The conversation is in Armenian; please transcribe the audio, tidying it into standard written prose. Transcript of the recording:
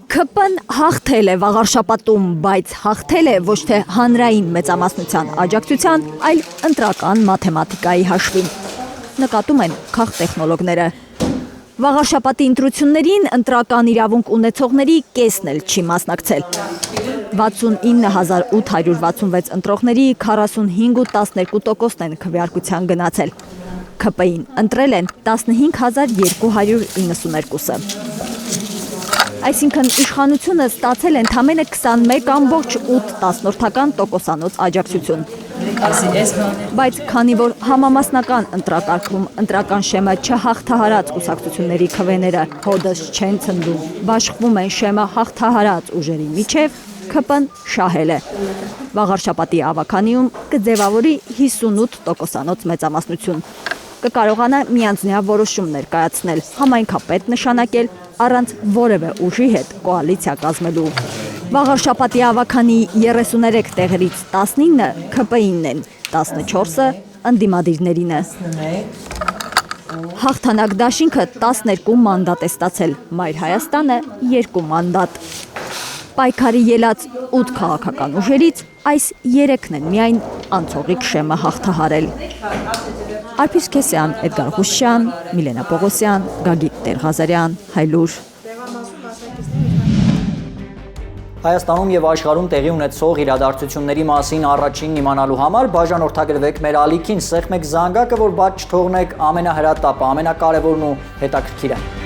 ՔՊ-ն հաղթել է վաղարշապատում, բայց հաղթել է ոչ թե հանրային մեծամասնության աջակցության, այլ ընտրական մաթեմատիկայի հաշվին, նկատում են քաղտեխնոլոգները։ Վաղարշապատի ընտրություններին ընտրական իրավունք ունեցողների կեսն էլ չի մասնակցել։ 69866 ընտրողների 45.12%-ն են քվեարկության գնացել։ ՔՊ-ին ընտրել են 15292-ը։ Այսինքն իշխանությունը ստացել է ընդամենը 21.8% աջակցություն։ Բայց քանի որ համամասնական ընտրակարգում ընտրական շեմը չհաղթահարած կուսակցությունների քվեները հոդս չեն ցնդում, բաշխվում են շեմը հաղթահարած ուժերի միջև, ՔՊ-ն շահել է։ Վաղարշապատի ավականիում կձևավորի 58% մեծամասնություն։ Կկարողանա միանձնյա որոշում ներկայացնել, համայնքապետ նշանակել, առանց որևէ ուժի հետ կոալիցիա կազմելու։ Վաղարշապատի ավականի 33 տեղերից 19-ը ՔՊ-ինն են, 14-ը ընդդիմադիրներինը։ Հաղթանակ դաշինքը 12 մանդատ է ստացել, Մայր Հայաստանը 2 մանդատ։ Պայքարի ելած 8 քաղաքական ուժերից այս 3-ն են միայն անցողիկ շեմը հաղթահարել։ Արփիս Քեսյան, Էդգար Ղուշյան, Միլենա Պողոսյան, Գագիկ Տեր-Ղազարյան, Հայլուր։ Հայաստանում եւ աշխարհում տեղի ունեցող իրադարձությունների մասին առաջինն իմանալու համար բաժանորդագրվեք մեր ալիքին, սեղմեք զանգակը, որ բաց չթողնեք ամենահրատապը, ամենակարևորն ու հետաքրքիրը։